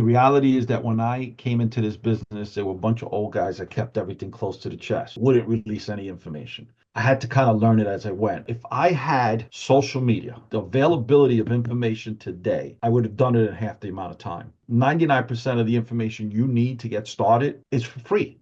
reality is that when I came into this business, there were a bunch of old guys that kept everything close to the chest, wouldn't release any information. I had to kind of learn it as I went. If I had social media, the availability of information today, I would have done it in half the amount of time. 99% of the information you need to get started is for free.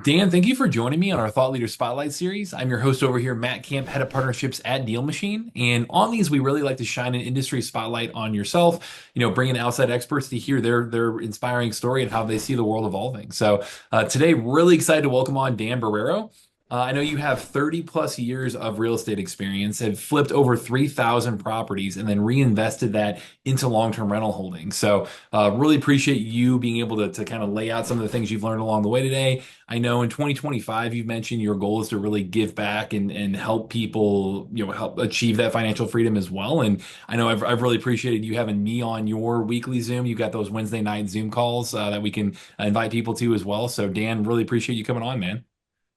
Dan, thank you for joining me on our Thought Leader Spotlight series. I'm your host over here, Matt Camp, head of partnerships at DealMachine. And on these, we really like to shine an industry spotlight on yourself, bring in outside experts to hear their inspiring story and how they see the world evolving. So today, really excited to welcome on Dan Berrero. I know you have 30 plus years of real estate experience, have flipped over 3,000 properties, and then reinvested that into long-term rental holdings. So really appreciate you being able to kind of lay out some of the things you've learned along the way today. I know in 2025, you've mentioned your goal is to really give back and help people, help achieve that financial freedom as well. And I know I've really appreciated you having me on your weekly Zoom. You've got those Wednesday night Zoom calls that we can invite people to as well. So Dan, really appreciate you coming on, man.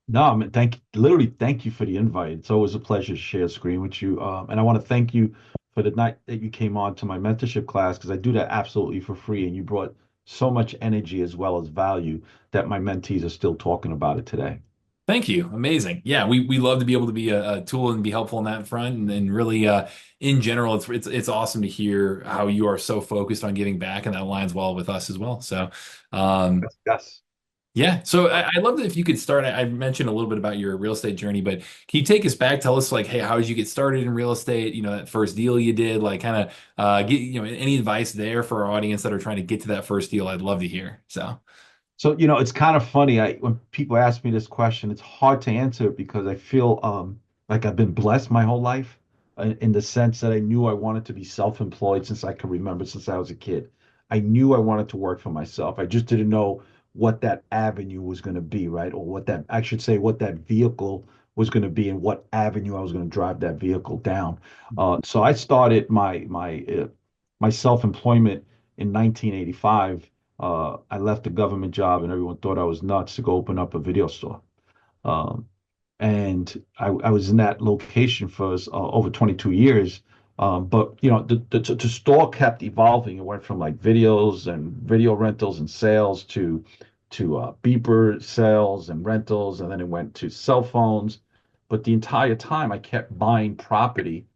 No, I mean, thank you for the invite. It's always a pleasure to share a screen with you. And I want to thank you for the night that you came on to my mentorship class because I do that absolutely for free. And you brought so much energy as well as value that my mentees are still talking about it today. Thank you. Amazing. Yeah, we love to be able to be a tool and be helpful in that front. And really, in general, it's awesome to hear how you are so focused on giving back, and that aligns well with us as well. So, um, Yes. Yes. yeah. So I'd love that if you could start. I mentioned a little bit about your real estate journey, but can you take us back? Tell us like, hey, how did you get started in real estate? That first deal you did, like kind of get any advice there for our audience that are trying to get to that first deal. I'd love to hear. So. So, it's kind of funny. When people ask me this question, it's hard to answer it because I feel like I've been blessed my whole life in the sense that I knew I wanted to be self-employed since I could remember, since I was a kid. I knew I wanted to work for myself. I just didn't know what that avenue was going to be, right? Or I should say, what that vehicle was going to be and what avenue I was going to drive that vehicle down. So I started my self-employment in 1985. I left the government job and everyone thought I was nuts to go open up a video store. Um, and I was in that location for over 22 years. But the store kept evolving. It went from like videos and video rentals and sales to beeper sales and rentals, and then it went to cell phones. But the entire time, I kept buying property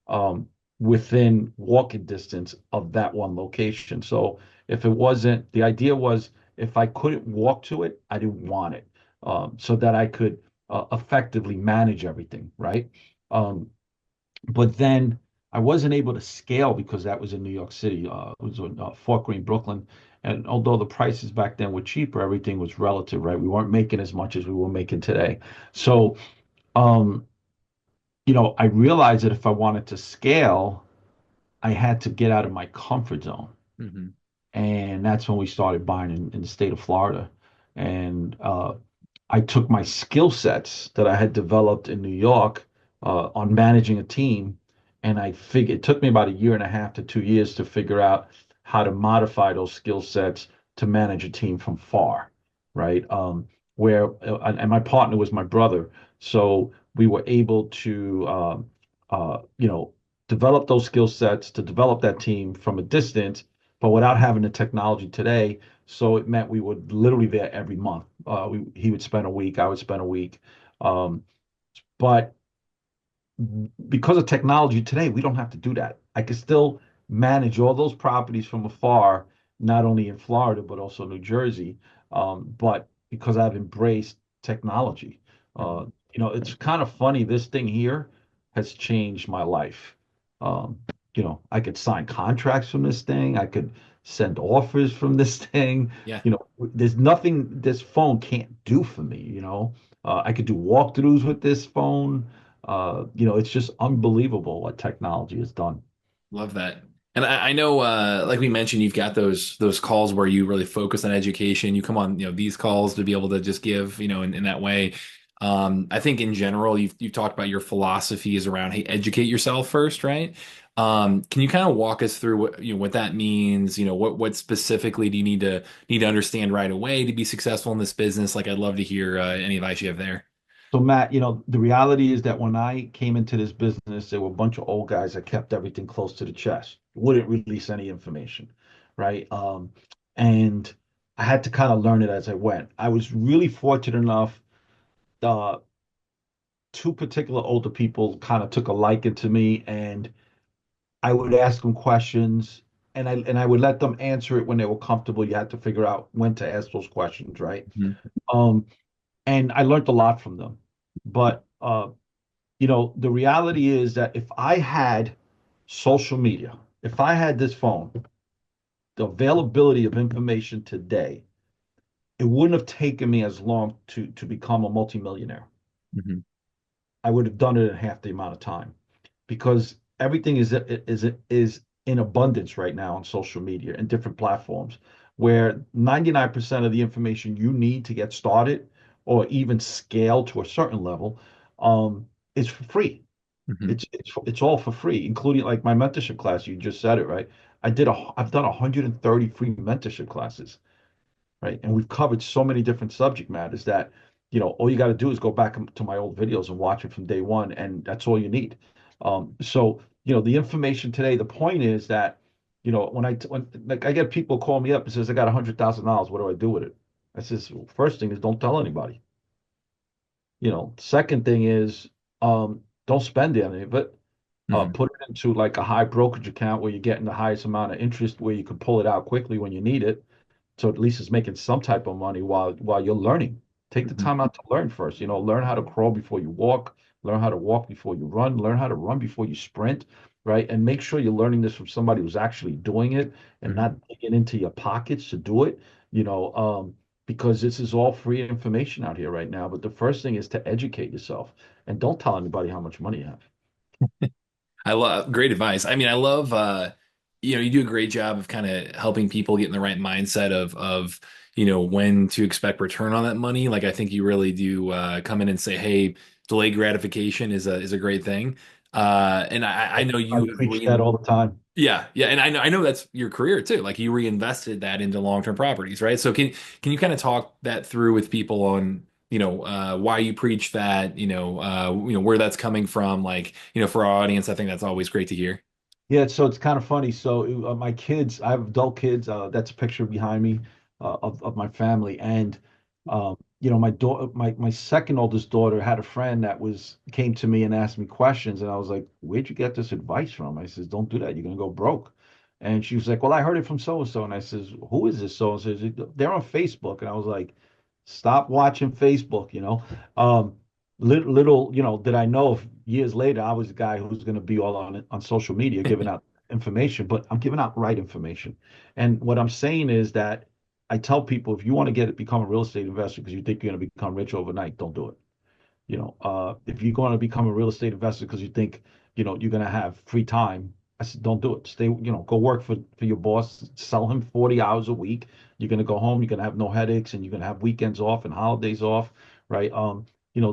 um, within walking distance of that one location. So if it wasn't, the idea was if I couldn't walk to it, I didn't want it, so that I could effectively manage everything, right? Um, but then I wasn't able to scale because that was in New York City. It was in Fort Greene, Brooklyn. And although the prices back then were cheaper, everything was relative, right? We weren't making as much as we were making today. So, um, I realized that if I wanted to scale, I had to get out of my comfort zone. Mhm. And that's when we started buying in the state of Florida. And I took my skill sets that I had developed in New York on managing a team, and I figured it took me about a year and a half to 2 years to figure out how to modify those skill sets to manage a team from far, right? And my partner was my brother, so we were able to, develop those skill sets to develop that team from a distance, but without having the technology today. So it meant we would literally there every month. He would spend a week, I would spend a week. Um, but because of technology today, we don't have to do that. I can still manage all those properties from afar, not only in Florida, but also New Jersey. But because I've embraced technology, it's kind of funny. This thing here has changed my life. Um, I could sign contracts from this thing. I could send offers from this thing. Yeah. There's nothing this phone can't do for me, I could do walkthroughs with this phone. It's just unbelievable what technology has done. Love that. And I know, like we mentioned, you've got those calls where you really focus on education. You come on, these calls to be able to just give, in that way. I think in general, you've talked about your philosophies around, hey, educate yourself first, right? Can you kind of walk us through what that means? What specifically do you need to understand right away to be successful in this business? Like, I'd love to hear any advice you have there. So Matt, the reality is that when I came into this business, there were a bunch of old guys that kept everything close to the chest, wouldn't release any information, right? And I had to kind of learn it as I went. I was really fortunate enough. Uh, Two particular older people kind of took a liking to me, and I would ask them questions, and I would let them answer it when they were comfortable. You had to figure out when to ask those questions, right? Mhm. Um, and I learned a lot from them. But the reality is that if I had social media, if I had this phone, the availability of information today, it wouldn't have taken me as long to become a multimillionaire. Mhm. I would have done it in half the amount of time because everything is in abundance right now on social media and different platforms where 99% of the information you need to get started or even scale to a certain level is for free. Mhm. It's all for free, including like my mentorship class. You just said it, right? I've done 130 free mentorship classes, right? And we've covered so many different subject matters that, all you got to do is go back to my old videos and watch it from day one, and that's all you need. So the information today, the point is that, when like I get people call me up and says, I got $100,000, what do I do with it? I says, well, first thing is don't tell anybody. Second thing is don't spend any of it. Mhm. Put it into like a high brokerage account where you're getting the highest amount of interest where you can pull it out quickly when you need it. So at least it's making some type of money while you're learning. Take the Mhm. time out to learn first. Learn how to crawl before you walk, learn how to walk before you run, learn how to run before you sprint, right? And make sure you're learning this from somebody who's actually doing it and not Mhm. digging into your pockets to do it, you know, um, because this is all free information out here right now. But the first thing is to educate yourself and don't tell anybody how much money you have. I love great advice. I mean, I love you do a great job of kind of helping people get in the right mindset of when to expect return on that money. Like I think you really do come in and say, hey, delayed gratification is a great thing. And I know I you have preach that all the time. yeah, yeah, and I know that's your career too. Like you reinvested that into long-term properties, right? So can you kind of talk that through with people on, why you preach that, where that's coming from, like, for our audience, I think that's always great to hear. Yeah, so it's kind of funny. So my kids, I have adult kids. That's a picture behind me of my family, and my daughter, my second oldest daughter had a friend that came to me and asked me questions, and I was like, "Where'd you get this advice from?" I says, "Don't do that. You're gonna go broke." And she was like, "Well, I heard it from so and so," and I says, "Who is this so and so?" They're on Facebook, and I was like, "Stop watching Facebook," little, did I know if years later I was the guy who's going to be all on social media giving out information, but I'm giving out right information. And what I'm saying is that I tell people if you want to become a real estate investor because you think you're going to become rich overnight, don't do it. If you're going to become a real estate investor because you think, you're going to have free time, I said, don't do it. Stay, go work for your boss, sell him 40 hours a week. You're going to go home, you're going to have no headaches, and you're going to have weekends off and holidays off, right?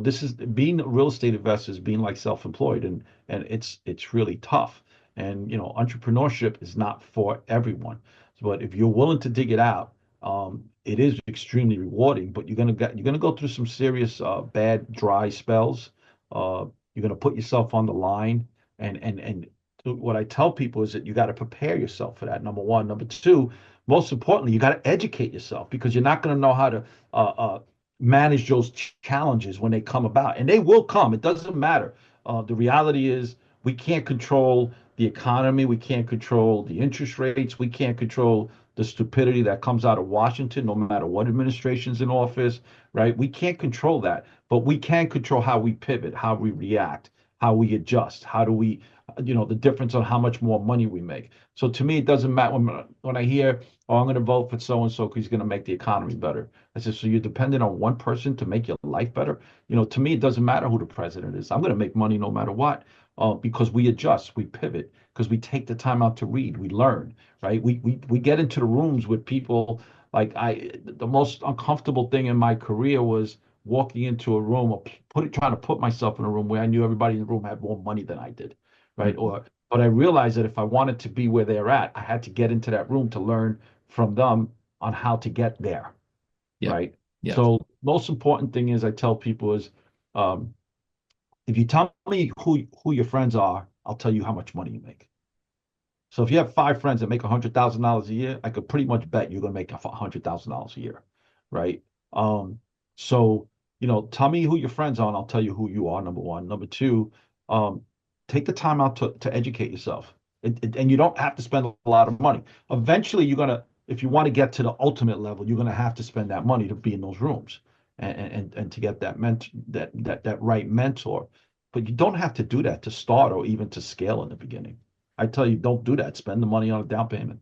This is being a real estate investor is being like self-employed, and it's really tough. And entrepreneurship is not for everyone. But if you're willing to dig it out, it is extremely rewarding, but you're gonna go through some serious bad dry spells. You're gonna put yourself on the line, and what I tell people is that you got to prepare yourself for that. Number one, number two, most importantly, you got to educate yourself because you're not gonna know how to manage those challenges when they come about, and they will come. It doesn't matter. The reality is we can't control the economy, we can't control the interest rates, we can't control the stupidity that comes out of Washington, no matter what administration's in office, right? We can't control that, but we can control how we pivot, how we react, how we adjust, how do we, the difference on how much more money we make. So to me, it doesn't matter when I hear, oh, I'm going to vote for so and so because he's going to make the economy better. I said, so you're dependent on one person to make your life better? To me, it doesn't matter who the president is. I'm going to make money no matter what, because we adjust, we pivot, because we take the time out to read, we learn, right? We get into the rooms with people like the most uncomfortable thing in my career was walking into a room or trying to put myself in a room where I knew everybody in the room had more money than I did, right? Mhm. But I realized that if I wanted to be where they're at, I had to get into that room to learn from them on how to get there, Yep. right? Yep. So most important thing is I tell people is Um, if you tell me who your friends are, I'll tell you how much money you make. So if you have five friends that make $100,000 a year, I could pretty much bet you're going to make $100,000 a year, right? Um, so tell me who your friends are, and I'll tell you who you are. Number one. Number two, um, take the time out to educate yourself, and you don't have to spend a lot of money. Eventually, if you want to get to the ultimate level, you're gonna have to spend that money to be in those rooms and to get that right mentor. But you don't have to do that to start or even to scale in the beginning. I tell you, don't do that. Spend the money on a down payment.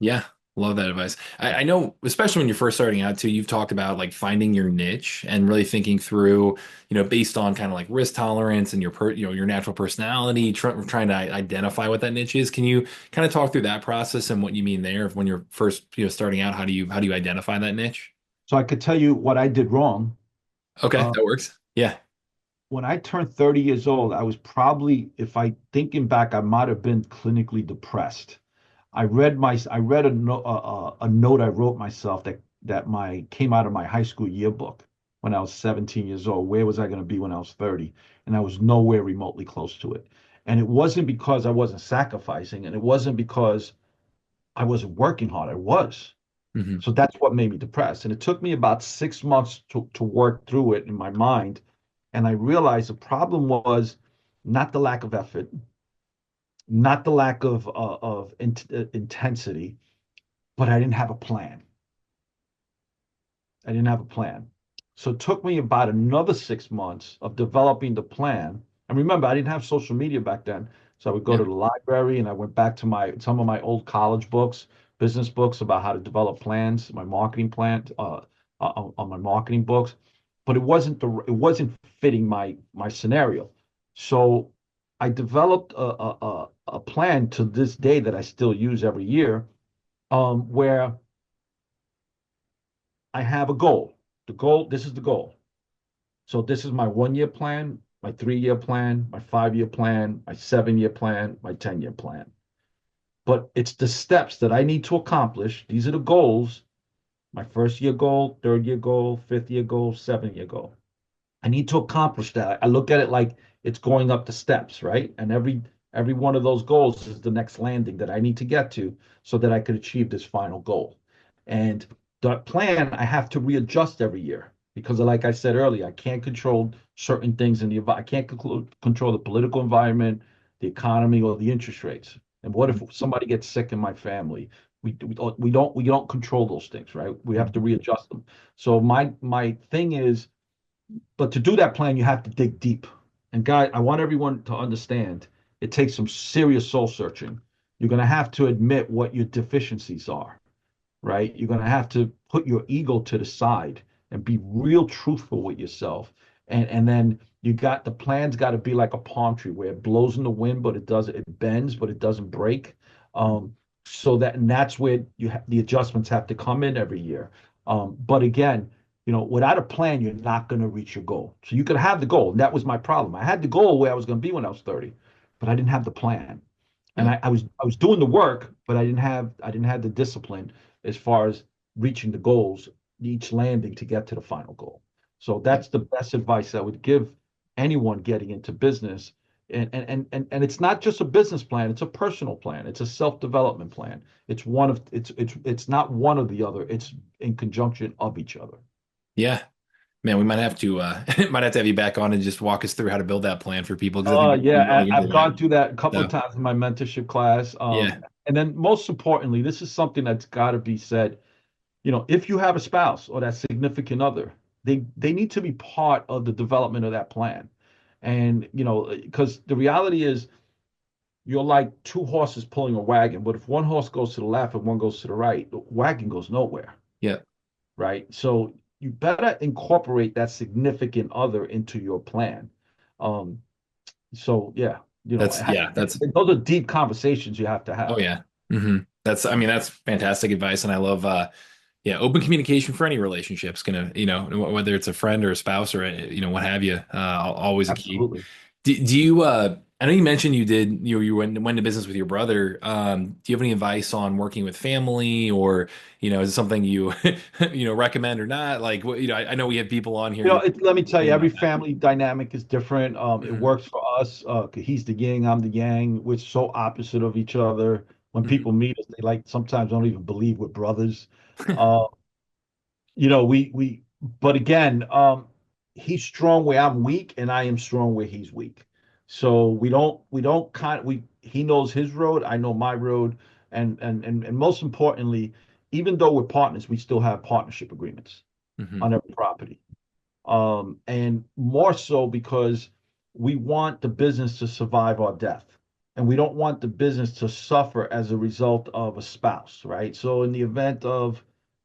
Yeah, love that advice. I know, especially when you're first starting out too, you've talked about like finding your niche and really thinking through, based on kind of like risk tolerance and your natural personality, trying to identify what that niche is. Can you kind of talk through that process and what you mean there when you're first, starting out? How do you identify that niche? So I could tell you what I did wrong. Okay, Uh, that works. Yeah. when I turned 30 years old, I was probably, if I thinking back, I might have been clinically depressed. I read a note I wrote myself that my came out of my high school yearbook when I was 17 years old. Where was I going to be when I was 30? And I was nowhere remotely close to it. And it wasn't because I wasn't sacrificing, and it wasn't because I wasn't working hard. I was. Hmm. So that's what made me depressed. And it took me about 6 months to work through it in my mind. And I realized the problem was not the lack of effort, not the lack of intensity, but I didn't have a plan. I didn't have a plan. So it took me about another 6 months of developing the plan. And remember, I didn't have social media back then. So I would go Yeah. to the library and I went back to some of my old college books, business books about how to develop plans, my marketing plan, on my marketing books. But it wasn't fitting my scenario. So I developed a plan to this day that I still use every year, where I have a goal. This is the goal. So this is my 1 year plan, my 3 year plan, my 5 year plan, my 7 year plan, my 10 year plan. But it's the steps that I need to accomplish. These are the goals: my first year goal, third year goal, fifth year goal, 7 year goal. I need to accomplish that. I look at it like it's going up the steps, right? And every one of those goals is the next landing that I need to get to so that I could achieve this final goal. And that plan I have to readjust every year because, like I said earlier, I can't control certain things I can't control the political environment, the economy, or the interest rates. And what if somebody gets sick in my family? We don't control those things, right? We have to Mhm. readjust them. So my thing is, but to do that plan, you have to dig deep. And guy, I want everyone to understand it takes some serious soul searching. You're going to have to admit what your deficiencies are, right? You're going to have to put your ego to the side and be real truthful with yourself. And then the plan's got to be like a palm tree where it blows in the wind, but it bends, but it doesn't break. Um, and that's where the adjustments have to come in every year. But again, without a plan, you're not going to reach your goal. So you could have the goal. And that was my problem. I had the goal where I was going to be when I was 30, but I didn't have the plan. And Yeah. I was doing the work, but I didn't have the discipline as far as reaching the goals, each landing to get to the final goal. So Yeah. that's the best advice I would give anyone getting into business. And it's not just a business plan, it's a personal plan, it's a self-development plan. It's not one or the other, it's in conjunction of each other. Yeah. Man, we might have to might have to have you back on and just walk us through how to build that plan for people because I think we Yeah, really into I've that. gone through that a couple of So times in my mentorship class. yeah. And then most importantly, this is something that's got to be said. If you have a spouse or that significant other, they need to be part of the development of that plan. And because the reality is you're like two horses pulling a wagon, but if one horse goes to the left and one goes to the right, the wagon goes nowhere, Yeah. right? So you better incorporate that significant other into your plan. Um, so yeah, That's those are deep conversations you have to oh have. yeah. That's I mean that's fantastic advice and I love yeah, open communication for any relationship's gonna, whether it's a friend or a spouse or what have you, always a key. Absolutely. Do you I know you mentioned you went into business with your brother. Do you have any advice on working with family, or is it something you recommend or not? Like I know we have people on here. Let me tell you, Thinking every about that. family dynamic is different. It Hmm. works for us. 'Cause he's the yin, I'm the yang. We're so opposite of each other. When Hmm. people meet us, they like sometimes don't even believe we're brothers. Uh, but again, he's strong where I'm weak, and I am strong where he's weak. So we don't kind we he knows his road, I know my road, and most importantly, even though we're partners, we still have partnership agreements Hmm. on every property. And more so because we want the business to survive our death. And we don't want the business to suffer as a result of a spouse, right? So in the event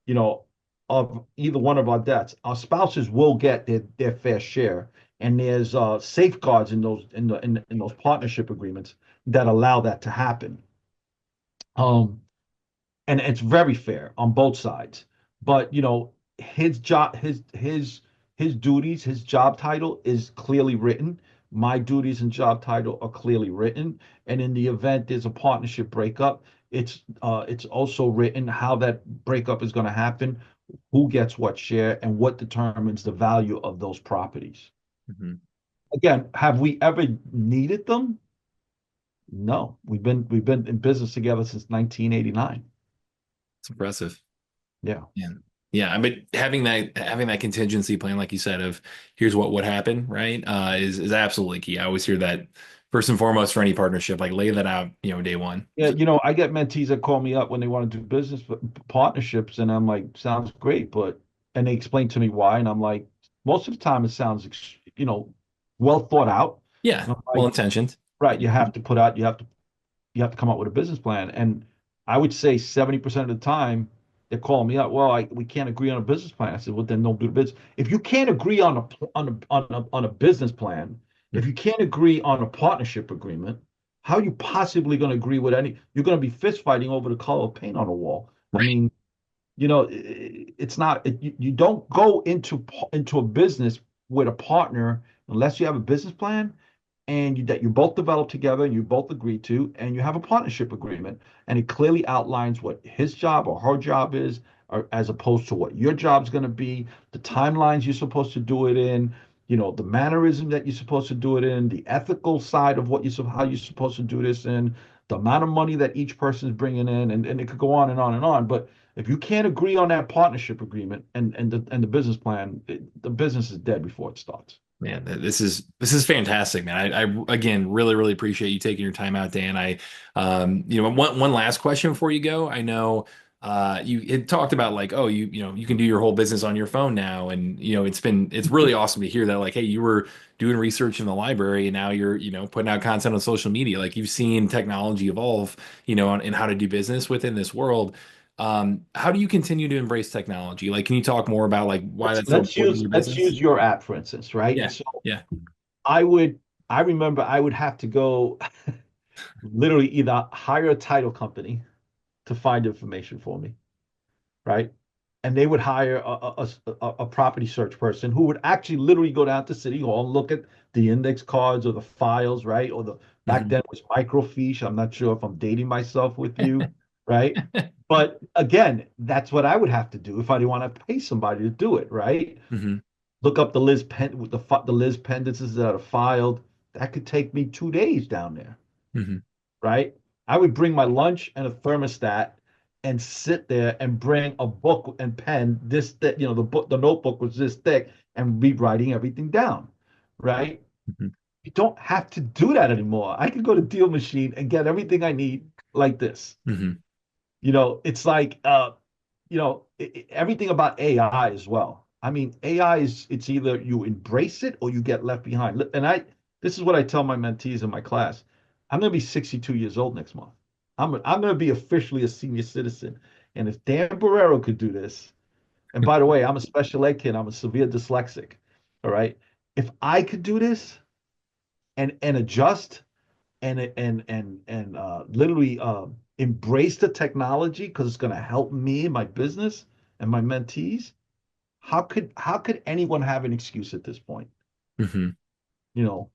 you know, of either one of our deaths, our spouses will get their fair share. And there's safeguards in in those partnership agreements that allow that to happen. Um, and it's very fair on both sides. But his job, his duties, his job title is clearly written. My duties and job title are clearly written. And in the event there's a partnership breakup, it's also written how that breakup is going to happen, who gets what share, and what determines the value of those properties. Hmm. Again, have we ever needed them? No. We've been in business together since 1989. It's impressive. Yeah. Yeah. Yeah, I mean having that contingency plan, like you said, of here's what would happen, right? Is absolutely key. I always hear that first and foremost for any partnership, like lay that out, day one. Yeah, I get mentees that call me up when they want to do business partnerships, and I'm like, sounds great, and they explain to me why, and I'm like, most of the time it sounds, well thought out. Yeah, And I'm well like, intentioned. right, you have to come up with a business plan. And I would say 70% of the time they're calling me up. Well, we can't agree on a business plan. I said, well, then don't do the business. If you can't agree on a business plan, if you can't agree on a partnership agreement, how are you possibly going to agree with any? You're going to be fist fighting over the color of paint on the wall. I Right. mean, it's not. You don't go into a business with a partner unless you have a business plan and that you both develop together and you both agree to, and you have a partnership agreement, and it clearly outlines what his job or her job is, or as opposed to what your job's going to be, the timelines you're supposed to do it in, the mannerism that you're supposed to do it in, the ethical side of how you're supposed to do this in, the amount of money that each person is bringing in, and it could go on and on and on. But if you can't agree on that partnership agreement and the business plan, the business is dead before it starts. Man, this is fantastic, man. I again really really appreciate you taking your time out, Dan. One last question before you go. I know you had talked about like, oh, you can do your whole business on your phone now, and it's really awesome to hear that like, hey, you were doing research in the library and now you're putting out content on social media. Like you've seen technology evolve, and how to do business within this world. How do you continue to embrace technology? Like, can you talk more about like why let's that's so let's important in use your let's business? use your app for instance, right? Yeah, So yeah. I would I remember I would have to go literally either hire a title company to find information for me, right? And they would hire a property search person who would actually literally go down to City Hall and look at the index cards or the files, right? Or the back Hmm. then it was microfiche. I'm not sure if I'm dating myself with you, right? But again, that's what I would have to do if I didn't want to pay somebody to do it, right? Hmm. Look up the Liz pendences that are filed. That could take me 2 days down there, Hmm. right? I would bring my lunch and a thermostat and sit there and bring a book and pen this thick, the notebook was this thick, and be writing everything down, right? Hmm. You don't have to do that anymore. I can go to Deal Machine and get everything I need like this. Hmm. It's like everything about AI as well. I mean, AI is it's either you embrace it or you get left behind. And this is what I tell my mentees in my class. I'm going to be 62 years old next month. I'm going to be officially a senior citizen. And if Dan Berrero could do this, and by the way, I'm a special ed kid, I'm a severe dyslexic. All right. If I could do this and adjust and literally embrace the technology because it's going to help me and my business and my mentees. How could anyone have an excuse at this point? Hmm. You know,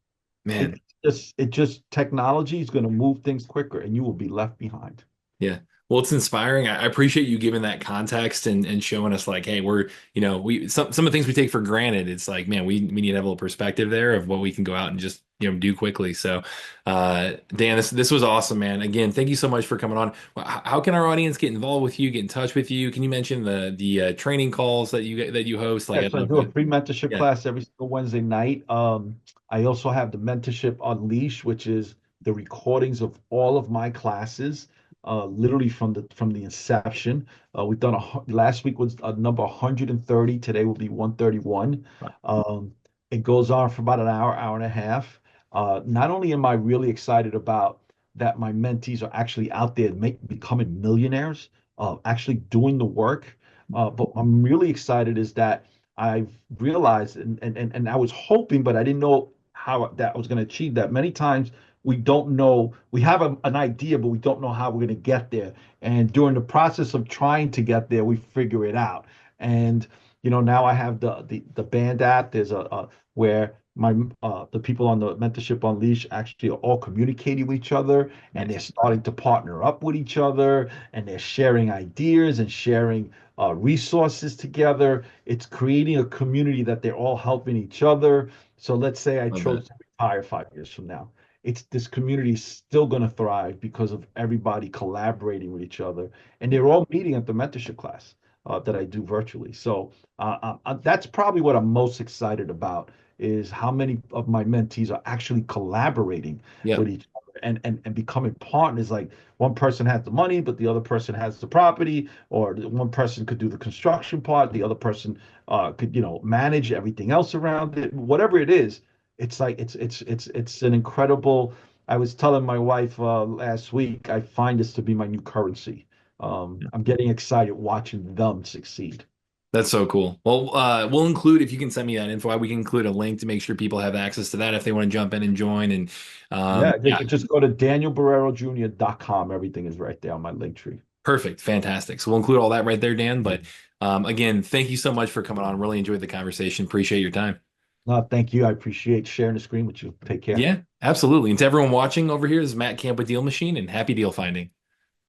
Man. It just technology is going to move things quicker, and you will be left behind. Yeah. Well, it's inspiring. I appreciate you giving that context and showing us like, hey, we're, we some of the things we take for granted. It's like, man, we need to have a little perspective there of what we can go out and just, do quickly. So, Dan, this was awesome, man. Again, thank you so much for coming on. How can our audience get involved with you, get in touch with you? Can you mention the training calls that you host? Like, Yeah, I'd so I love do a to. free mentorship Yeah. class every single Wednesday night. I also have the mentorship Unleash, which is the recordings of all of my classes, literally from the inception. We've done last week was number 130. Today will be 131. Um, it goes on for about an hour, hour and a half. Not only am I really excited about that, my mentees are actually out there becoming millionaires, actually doing the work. But I'm really excited is that I've realized and I was hoping, but I didn't know how that I was going to achieve that. Many times we don't know, we have an idea, but we don't know how we're going to get there. And during the process of trying to get there, we figure it out. And now I have the band app. There's a where the people on the mentorship unleash actually are all communicating with each other, and they're Nice. starting to partner up with each other, and they're sharing ideas and sharing resources together. It's creating a community that they're all helping each other. So let's say I Love that. chose to retire 5 years from now. It's this community is still going to thrive because of everybody collaborating with each other, and they're all meeting at the mentorship class that I do virtually. So that's probably what I'm most excited about is how many of my mentees are actually collaborating Yep. with each other and becoming partners. Like one person has the money, but the other person has the property, or one person could do the construction part, the other person could, manage everything else around it. Whatever it is, it's like it's an incredible. I was telling my wife last week, I find this to be my new currency. I'm getting excited watching them succeed. That's so cool. Well, we'll include if you can send me that info, we can include a link to make sure people have access to that if they want to jump in and join. And Yeah, yeah, just go to danielberrerojr.com. Everything is right there on my link tree. perfect, fantastic. So we'll include all that right there, Dan. But again, thank you so much for coming on. Really enjoyed the conversation. Appreciate your time. No, thank you. I appreciate sharing the screen with you. Take care. Yeah, absolutely. And to everyone watching over here, this is Matt Camp with Deal Machine, and happy deal finding.